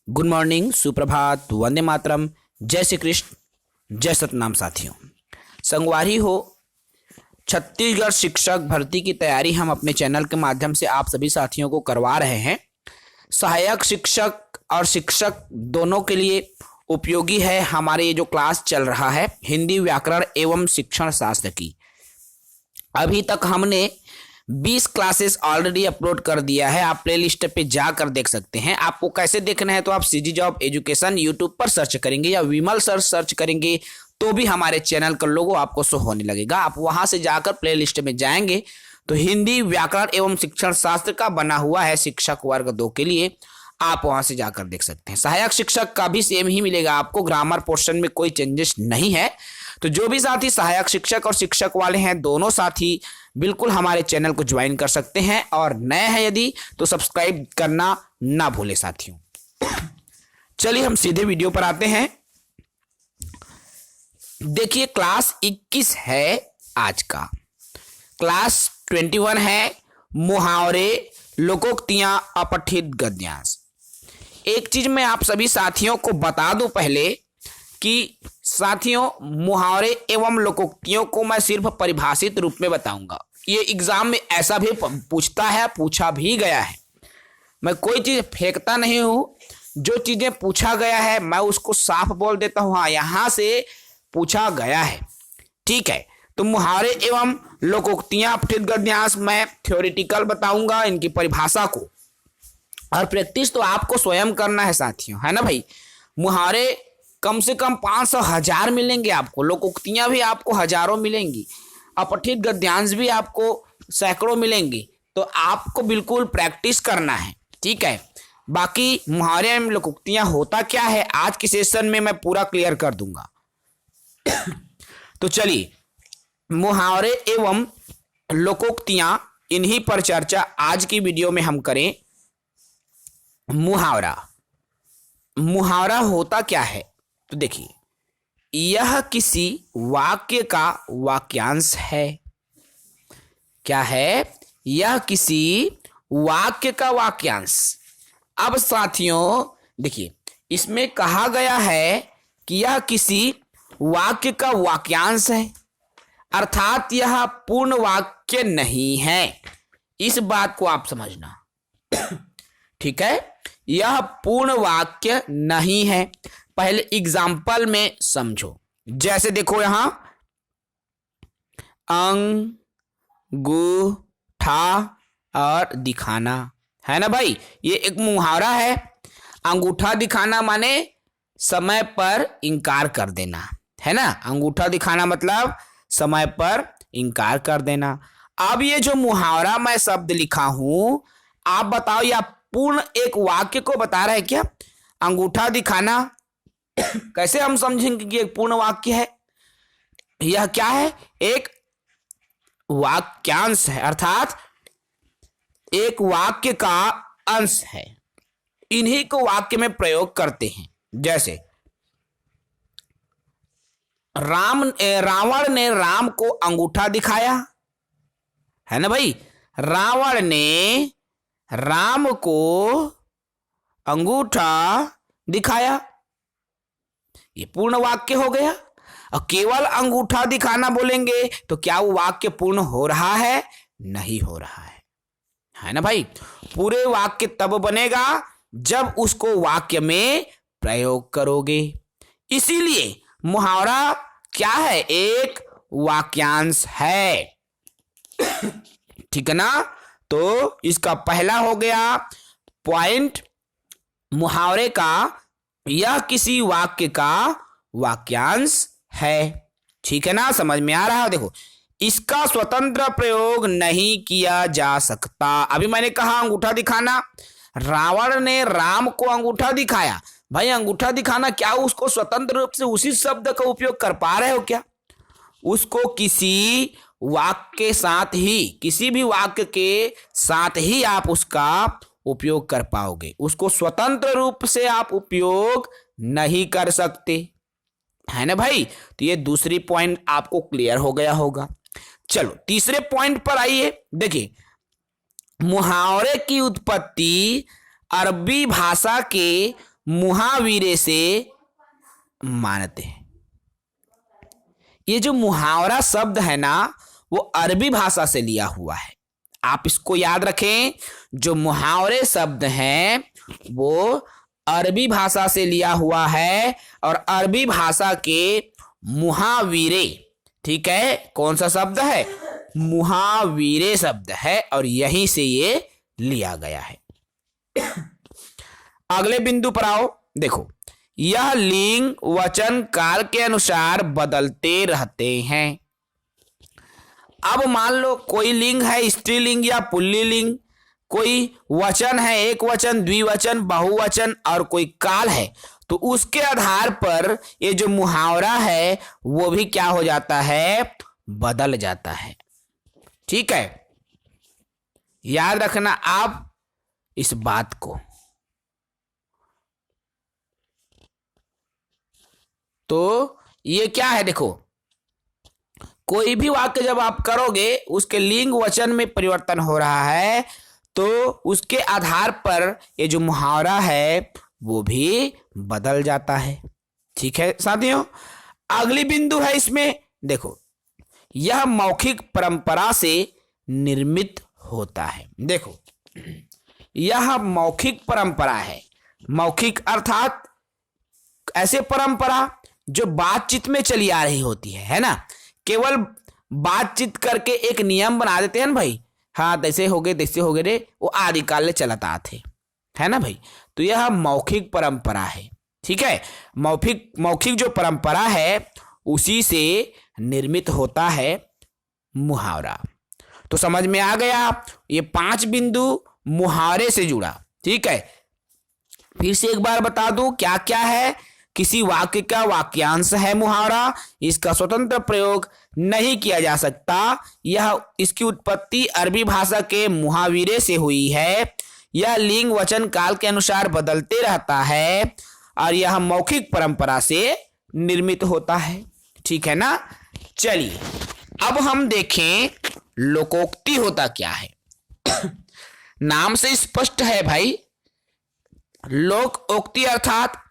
Good morning, सुप्रभात, वंदे मातरम, जय श्री कृष्ण, जय सतनाम। साथियों, संगवारी हो, छत्तीसगढ़ शिक्षक भर्ती की तैयारी हम अपने चैनल के माध्यम से आप सभी साथियों को करवा रहे हैं। सहायक शिक्षक और शिक्षक दोनों के लिए उपयोगी है हमारे ये जो क्लास चल रहा है हिंदी व्याकरण एवं शिक्षण शास्त्र की। अभी तक हमने 20 क्लासेस ऑलरेडी अपलोड कर दिया है। आप प्लेलिस्ट पे जाकर देख सकते हैं। आपको कैसे देखना है तो आप सीजी जॉब एजुकेशन यूट्यूब पर सर्च करेंगे या विमल सर सर्च करेंगे तो भी हमारे चैनल का लोगो आपको शो होने लगेगा। आप वहां से जाकर प्लेलिस्ट में जाएंगे तो हिंदी व्याकरण एवं शिक्षण शास्त्र का बना हुआ है शिक्षक वर्ग 2 के लिए, आप वहां से जाकर देख सकते हैं। सहायक शिक्षक का भी सेम ही मिलेगा आपको, ग्रामर पोर्शन में कोई चेंजेस नहीं है। तो जो भी साथी सहायक शिक्षक और शिक्षक वाले हैं दोनों साथी बिल्कुल हमारे चैनल को ज्वाइन कर सकते हैं, और नए हैं यदि तो सब्सक्राइब करना ना भूले साथियों। चलिए हम सीधे वीडियो पर आते हैं। देखिए क्लास 21 है आज का, क्लास 21 है मुहावरे, लोकोक्तियां, अपठित गद्यांश। एक चीज मैं आप सभी साथियों को बता दूं पहले कि साथियों मुहावरे एवं लोकोक्तियों को मैं सिर्फ परिभाषित रूप में बताऊंगा। ये एग्जाम में ऐसा भी पूछता है, पूछा भी गया है। मैं कोई चीज फेंकता नहीं हूं, जो चीजें पूछा गया है मैं उसको साफ बोल देता हूं, हाँ यहां से पूछा गया है, ठीक है। तो मुहावरे एवं लोकोक्तियां, अपठित गद्यांश मैं थ्योरेटिकल बताऊंगा इनकी परिभाषा को, और प्रैक्टिस तो आपको स्वयं करना है साथियों, है ना भाई। मुहावरे कम से कम 500,000 मिलेंगे आपको, लोकोक्तियां भी आपको हजारों मिलेंगी, अपठित गद्यांश भी आपको सैकड़ों मिलेंगी। तो आपको बिल्कुल प्रैक्टिस करना है, ठीक है। बाकी मुहावरे एवं लोकोक्तियां होता क्या है आज के सेशन में मैं पूरा क्लियर कर दूंगा। तो चलिए मुहावरे एवं लोकोक्तियां, इन्हीं पर चर्चा आज की वीडियो में हम करें। मुहावरा होता क्या है तो देखिए, यह किसी वाक्य का वाक्यांश है। क्या है? यह किसी वाक्य का वाक्यांश। अब साथियों देखिए, इसमें कहा गया है कि यह किसी वाक्य का वाक्यांश है, अर्थात यह पूर्ण वाक्य नहीं है। इस बात को आप समझना, ठीक है। यह पूर्ण वाक्य नहीं है। पहले एग्जाम्पल में समझो, जैसे देखो यहां अंगूठा और दिखाना है ना भाई, ये एक मुहावरा है। अंगूठा दिखाना माने समय पर इंकार कर देना, है ना। अंगूठा दिखाना मतलब समय पर इंकार कर देना। अब ये जो मुहावरा मैं शब्द लिखा हूं, आप बताओ यह पूर्ण एक वाक्य को बता रहा है क्या? अंगूठा दिखाना कैसे हम समझेंगे कि एक पूर्ण वाक्य है? यह क्या है? एक वाक्यांश है, अर्थात एक वाक्य का अंश है। इन्हीं को वाक्य में प्रयोग करते हैं। जैसे रावण ने राम को अंगूठा दिखाया, है ना भाई। रावण ने राम को अंगूठा दिखाया, ये पूर्ण वाक्य हो गया। और केवल अंगूठा दिखाना बोलेंगे तो क्या वो वाक्य पूर्ण हो रहा है? नहीं हो रहा है ना भाई। पूरे वाक्य तब बनेगा जब उसको वाक्य में प्रयोग करोगे। इसीलिए मुहावरा क्या है? एक वाक्यांश है, ठीक है ना। तो इसका पहला हो गया पॉइंट मुहावरे का, यह किसी वाक्य का वाक्यांश है, ठीक है ना। समझ में आ रहा है? देखो, इसका स्वतंत्र प्रयोग नहीं किया जा सकता। अभी मैंने कहा अंगूठा दिखाना, रावण ने राम को अंगूठा दिखाया। भाई अंगूठा दिखाना, क्या उसको स्वतंत्र रूप से उसी शब्द का उपयोग कर पा रहे हो क्या? उसको किसी वाक्य के साथ ही, किसी भी वाक्य के साथ ही आप उसका उपयोग कर पाओगे। उसको स्वतंत्र रूप से आप उपयोग नहीं कर सकते, है ना भाई। तो ये दूसरी पॉइंट आपको क्लियर हो गया होगा। चलो तीसरे पॉइंट पर आइए। देखिए, मुहावरे की उत्पत्ति अरबी भाषा के मुहावीरे से मानते हैं। ये जो मुहावरा शब्द है ना, वो अरबी भाषा से लिया हुआ है। आप इसको याद रखें, जो मुहावरे शब्द हैं वो अरबी भाषा से लिया हुआ है, और अरबी भाषा के मुहावीरे, ठीक है, कौन सा शब्द है? मुहावीरे शब्द है, और यहीं से ये लिया गया है। अगले बिंदु पर आओ। देखो, यह लिंग वचन काल के अनुसार बदलते रहते हैं। अब मान लो कोई लिंग है स्त्रीलिंग या पुल्लिंग, कोई वचन है एक वचन, द्विवचन, बहुवचन, और कोई काल है, तो उसके आधार पर ये जो मुहावरा है वो भी क्या हो जाता है? बदल जाता है। ठीक है, याद रखना आप इस बात को। तो ये क्या है? देखो, कोई भी वाक्य जब आप करोगे उसके लिंग वचन में परिवर्तन हो रहा है, तो उसके आधार पर ये जो मुहावरा है वो भी बदल जाता है। ठीक है साथियों, अगली बिंदु है इसमें। देखो, यह मौखिक परंपरा से निर्मित होता है। देखो, यह मौखिक परंपरा है। मौखिक अर्थात ऐसे परंपरा जो बातचीत में चली आ रही होती है ना। केवल बातचीत करके एक नियम बना देते हैं ना भाई, हाँ तैसे हो गए तैसे हो गए रे, वो आदिकाल से चलता थे, है ना भाई। तो यह मौखिक परंपरा है। ठीक है, मौखिक जो परंपरा है उसी से निर्मित होता है मुहावरा। तो समझ में आ गया, ये 5 बिंदु मुहावरे से जुड़ा। ठीक है, फिर से एक बार बता दूं क्या क्या है। किसी वाक्य का वाक्यांश है मुहावरा, इसका स्वतंत्र प्रयोग नहीं किया जा सकता। इसकी उत्पत्ति अरबी भाषा के मुहावरे से हुई है। यह लिंग वचन काल के अनुसार बदलते रहता है, और यह मौखिक परंपरा से निर्मित होता है। ठीक है ना। चलिए अब हम देखें लोकोक्ति होता क्या है। नाम से स्पष्ट है भाई, लोकोक्ति अर्थात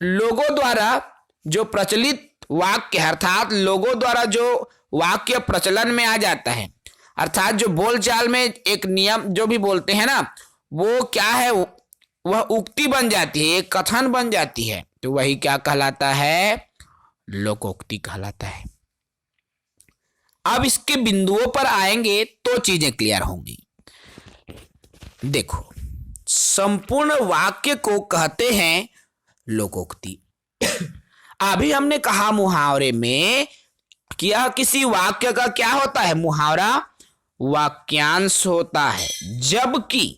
लोगों द्वारा जो प्रचलित वाक्य, अर्थात लोगों द्वारा जो वाक्य प्रचलन में आ जाता है, अर्थात जो बोलचाल में एक नियम जो भी बोलते हैं ना, वो क्या है? वह उक्ति बन जाती है, एक कथन बन जाती है, तो वही क्या कहलाता है? लोकोक्ति कहलाता है। अब इसके बिंदुओं पर आएंगे तो चीजें क्लियर होंगी। देखो, संपूर्ण वाक्य को कहते हैं लोकोक्ति। अभी हमने कहा मुहावरे में कि यह किसी वाक्य का क्या होता है? मुहावरा वाक्यांश होता है, जबकि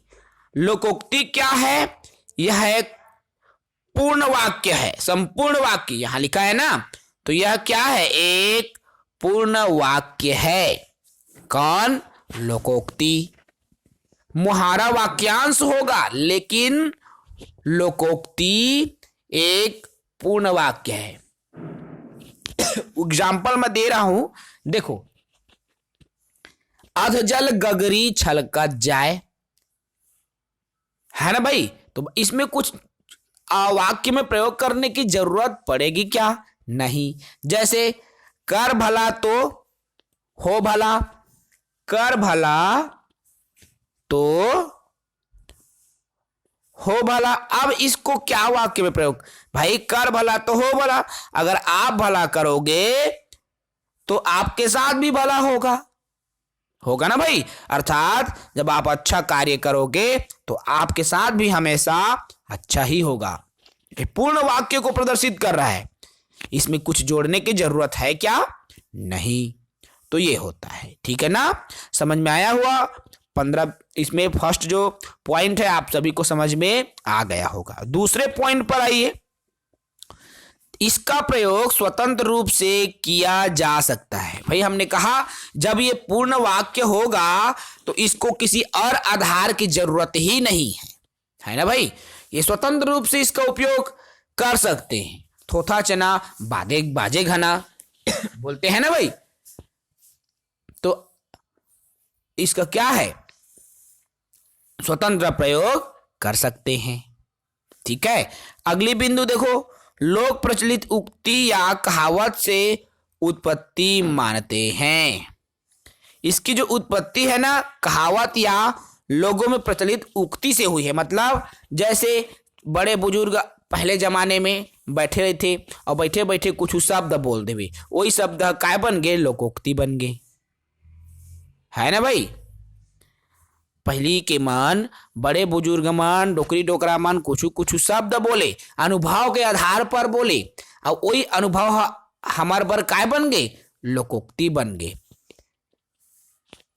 लोकोक्ति क्या है? यह एक पूर्ण वाक्य है, संपूर्ण वाक्य यहां लिखा है ना, तो यह क्या है? एक पूर्ण वाक्य है। कौन? लोकोक्ति। मुहावरा वाक्यांश होगा, लेकिन लोकोक्ति एक पूर्ण वाक्य है। एग्जाम्पल मैं दे रहा हूं, देखो, अधजल गगरी छलकत जाए, है ना भाई। तो इसमें कुछ वाक्य में प्रयोग करने की जरूरत पड़ेगी क्या? नहीं। जैसे कर भला तो हो भला, कर भला तो हो भला। अब इसको क्या वाक्य में प्रयोग? भाई कर भला तो हो भला, अगर आप भला करोगे तो आपके साथ भी भला होगा, होगा ना भाई। अर्थात जब आप अच्छा कार्य करोगे तो आपके साथ भी हमेशा अच्छा ही होगा। ये पूर्ण वाक्य को प्रदर्शित कर रहा है, इसमें कुछ जोड़ने की जरूरत है क्या? नहीं। तो ये होता है। ठीक है ना, समझ में आया हुआ? 15 इसमें फर्स्ट जो पॉइंट है आप सभी को समझ में आ गया होगा। दूसरे पॉइंट पर आइए। इसका प्रयोग स्वतंत्र रूप से किया जा सकता है। भाई हमने कहा जब ये पूर्ण वाक्य होगा तो इसको किसी और आधार की जरूरत ही नहीं है ना भाई। ये स्वतंत्र रूप से इसका उपयोग कर सकते हैं। थोथा चना बाजे बाजे घना बोलते हैं ना भाई, तो इसका क्या है? स्वतंत्र प्रयोग कर सकते हैं। ठीक है। अगली बिंदु देखो, लोक प्रचलित उक्ति या कहावत से उत्पत्ति मानते हैं। इसकी जो उत्पत्ति है ना, कहावत या लोगों में प्रचलित उक्ति से हुई है। मतलब जैसे बड़े बुजुर्ग पहले जमाने में बैठे रहे थे और बैठे बैठे कुछ शब्द बोल देवे, वही शब्द काय बन गए, लोकोक्ति बन गए, है ना भाई। पहली के मन बड़े बुजुर्ग मन डोकरी डोकरा मन कुछ कुछ शब्द बोले, अनुभव के आधार पर बोले, और वही अनुभव हमार बर काय बन गए, लोकोक्ति बन गए,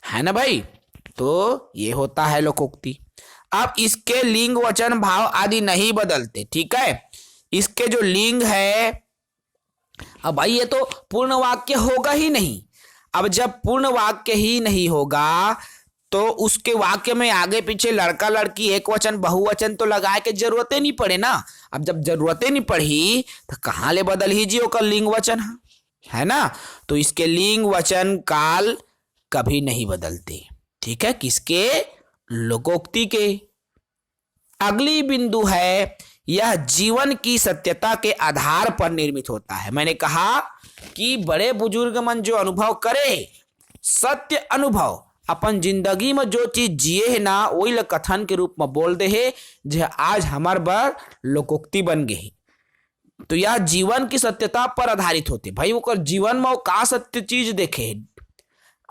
है ना भाई। तो ये होता है लोकोक्ति। अब इसके लिंग वचन भाव आदि नहीं बदलते, ठीक है। इसके जो लिंग है, अब भाई ये तो पूर्ण वाक्य होगा ही नहीं। अब जब पूर्ण वाक्य ही नहीं होगा तो उसके वाक्य में आगे पीछे लड़का लड़की एक वचन बहुवचन तो लगाए के जरूरतें नहीं पड़े ना। अब जब जरूरतें नहीं पड़ी तो कहाँ ले बदल ही जी ओकर लिंग वचन, है ना। तो इसके लिंग वचन काल कभी नहीं बदलते, ठीक है, किसके, लोकोक्ति के। अगली बिंदु है, यह जीवन की सत्यता के आधार पर निर्मित होता है। मैंने कहा कि बड़े बुजुर्ग मन जो अनुभव करे, सत्य अनुभव, अपन जिंदगी में जो चीज जिए है ना, वही ल कथन के रूप में बोल दे है, जो आज हमार बर लोकोक्ति बन गई। तो यह जीवन की सत्यता पर आधारित होते। भाई ओकर जीवन में वो का सत्य चीज देखे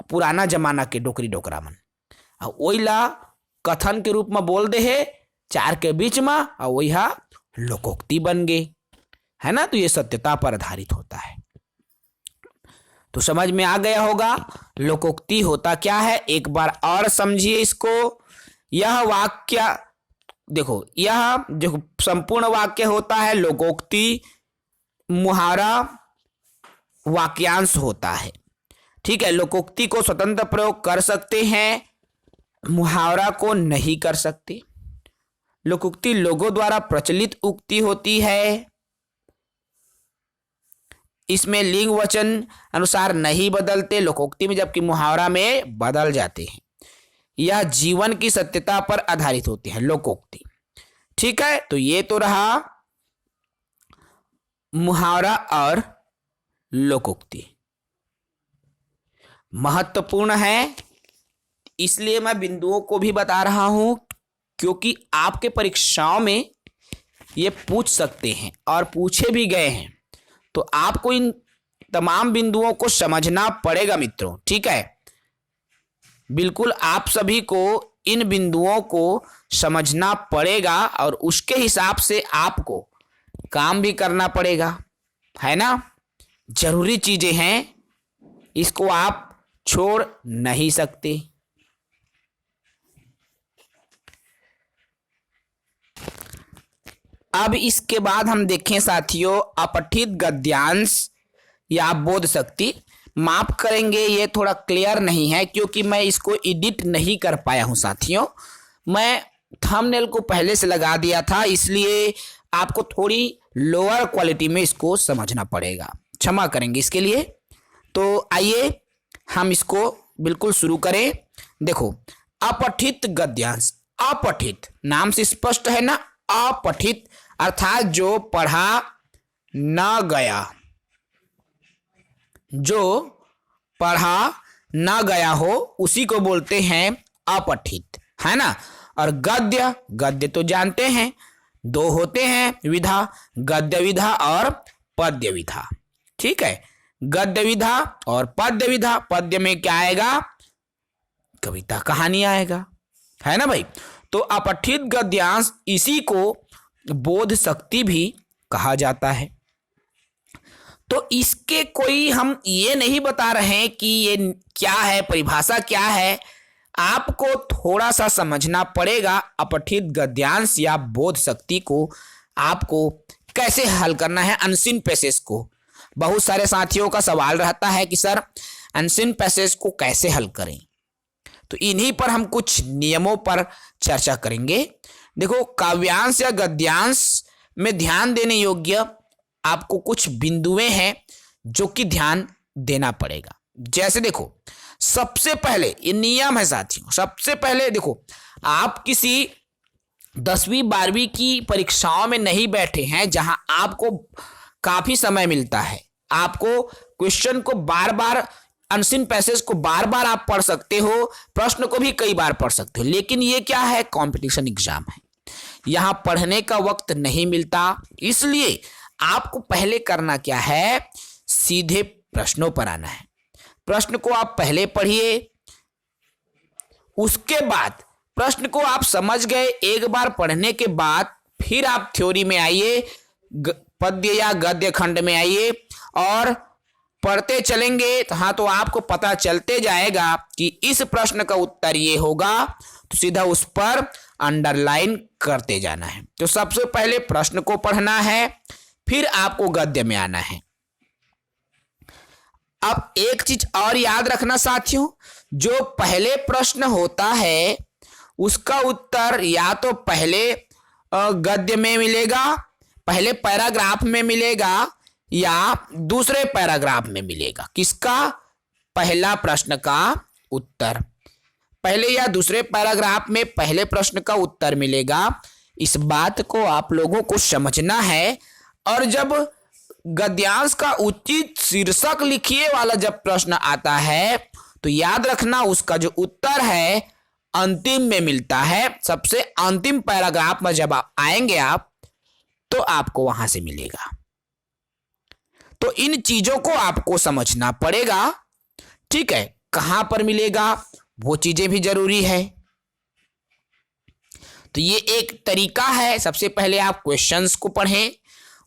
पुराना जमाना के डोकरी डोकरा मन, और वही ला कथन के रूप में बोल दे है चार के बीच में, और वही लोकोक्ति बन गई, है ना। तो ये सत्यता पर आधारित होता है। तो समझ में आ गया होगा लोकोक्ति होता क्या है। एक बार और समझिए इसको। यह वाक्य देखो, यह जो संपूर्ण वाक्य होता है लोकोक्ति, मुहावरा वाक्यांश होता है, ठीक है। लोकोक्ति को स्वतंत्र प्रयोग कर सकते हैं, मुहावरा को नहीं कर सकते। लोकोक्ति लोगों द्वारा प्रचलित उक्ति होती है, इसमें लिंग वचन अनुसार नहीं बदलते लोकोक्ति में, जबकि मुहावरा में बदल जाते हैं। यह जीवन की सत्यता पर आधारित होती है लोकोक्ति, ठीक है। तो ये तो रहा मुहावरा और लोकोक्ति, महत्वपूर्ण है, इसलिए मैं बिंदुओं को भी बता रहा हूं, क्योंकि आपके परीक्षाओं में ये पूछ सकते हैं और पूछे भी गए हैं। तो आपको इन तमाम बिंदुओं को समझना पड़ेगा मित्रों, ठीक है। बिल्कुल आप सभी को इन बिंदुओं को समझना पड़ेगा और उसके हिसाब से आपको काम भी करना पड़ेगा, है ना। जरूरी चीजें हैं, इसको आप छोड़ नहीं सकते। अब इसके बाद हम देखें साथियों अपठित गद्यांश या बोध शक्ति। माफ करेंगे ये थोड़ा क्लियर नहीं है क्योंकि मैं इसको एडिट नहीं कर पाया हूं साथियों। मैं थंबनेल को पहले से लगा दिया था, इसलिए आपको थोड़ी लोअर क्वालिटी में इसको समझना पड़ेगा, क्षमा करेंगे इसके लिए। तो आइए हम इसको बिल्कुल शुरू करें। देखो अपठित गद्यांश, अपठित नाम से स्पष्ट है ना, अपठित अर्थात जो पढ़ा न गया, जो पढ़ा न गया हो उसी को बोलते हैं अपठित, है ना। और गद्य, गद्य तो जानते हैं दो होते हैं विधा, गद्य विधा और पद्य विधा, ठीक है। गद्य विधा और पद्य विधा, पद्य में क्या आएगा, कविता कहानी आएगा, है ना भाई। तो अपठित गद्यांश इसी को बोध शक्ति भी कहा जाता है। तो इसके कोई हम ये नहीं बता रहे हैं कि ये क्या है, परिभाषा क्या है, आपको थोड़ा सा समझना पड़ेगा। अपठित गद्यांश या बोध शक्ति को आपको कैसे हल करना है, अनसीन पैसेज को। बहुत सारे साथियों का सवाल रहता है कि सर अनसीन पैसेज को कैसे हल करें, तो इन्हीं पर हम कुछ नियमों पर चर्चा करेंगे। देखो काव्यांश या गद्यांश में ध्यान देने योग्य आपको कुछ बिंदुएं हैं जो कि ध्यान देना पड़ेगा। जैसे देखो सबसे पहले ये नियम है साथियों, सबसे पहले देखो आप किसी 10वीं 12वीं की परीक्षाओं में नहीं बैठे हैं, जहां आपको काफी समय मिलता है, आपको क्वेश्चन को बार बार, अनसीन पैसेज को बार बार आप पढ़ सकते हो, प्रश्न को भी कई बार पढ़ सकते हो। लेकिन ये क्या है, कंपटीशन एग्जाम है, यहां पढ़ने का वक्त नहीं मिलता। इसलिए आपको पहले करना क्या है, सीधे प्रश्नों पर आना है। प्रश्न को आप पहले पढ़िए, उसके बाद प्रश्न को आप समझ गए, एक बार पढ़ने के बाद फिर आप थ्योरी में आइए, पद्य या गद्य खंड में आइए और पढ़ते चलेंगे। तो आपको पता चलते जाएगा कि इस प्रश्न का उत्तर ये होगा, तो सीधा उस पर अंडरलाइन करते जाना है। तो सबसे पहले प्रश्न को पढ़ना है, फिर आपको गद्य में आना है। अब एक चीज और याद रखना साथियों, जो पहले प्रश्न होता है उसका उत्तर या तो पहले गद्य में मिलेगा, पहले पैराग्राफ में मिलेगा, या दूसरे पैराग्राफ में मिलेगा। किसका, पहला प्रश्न का उत्तर पहले या दूसरे पैराग्राफ में पहले प्रश्न का उत्तर मिलेगा। इस बात को आप लोगों को समझना है। और जब गद्यांश का उचित शीर्षक लिखिए वाला जब प्रश्न आता है, तो याद रखना उसका जो उत्तर है अंतिम में मिलता है। सबसे अंतिम पैराग्राफ में जब आप आएंगे तो आपको वहां से मिलेगा। तो इन चीजों को आपको समझना पड़ेगा, ठीक है। कहां पर मिलेगा वो चीजें भी जरूरी है। तो ये एक तरीका है। सबसे पहले आप क्वेश्चंस को पढ़ें,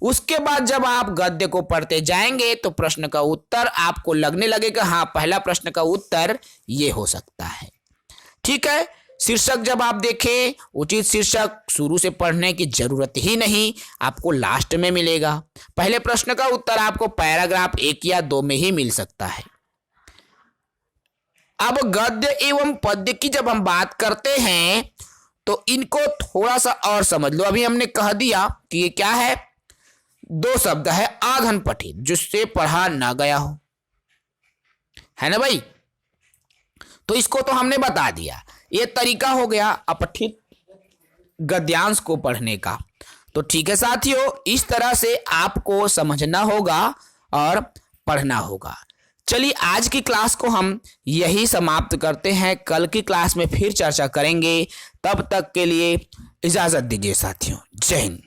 उसके बाद जब आप गद्य को पढ़ते जाएंगे तो प्रश्न का उत्तर आपको लगने लगेगा, हाँ पहला प्रश्न का उत्तर ये हो सकता है, ठीक है। शीर्षक जब आप देखें, उचित शीर्षक शुरू से पढ़ने की जरूरत ही नहीं, आपको लास्ट में मिलेगा। पहले प्रश्न का उत्तर आपको पैराग्राफ 1 या 2 में ही मिल सकता है। अब गद्य एवं पद्य की जब हम बात करते हैं तो इनको थोड़ा सा और समझ लो। अभी हमने कह दिया कि ये क्या है, 2 शब्द है, आघन पठित, जिससे पढ़ा ना गया हो, है ना भाई। तो इसको तो हमने बता दिया। ये तरीका हो गया अपठित गद्यांश को पढ़ने का। तो ठीक है साथियों, इस तरह से आपको समझना होगा और पढ़ना होगा। चलिए आज की क्लास को हम यही समाप्त करते हैं, कल की क्लास में फिर चर्चा करेंगे। तब तक के लिए इजाजत दीजिए साथियों, जय हिंद।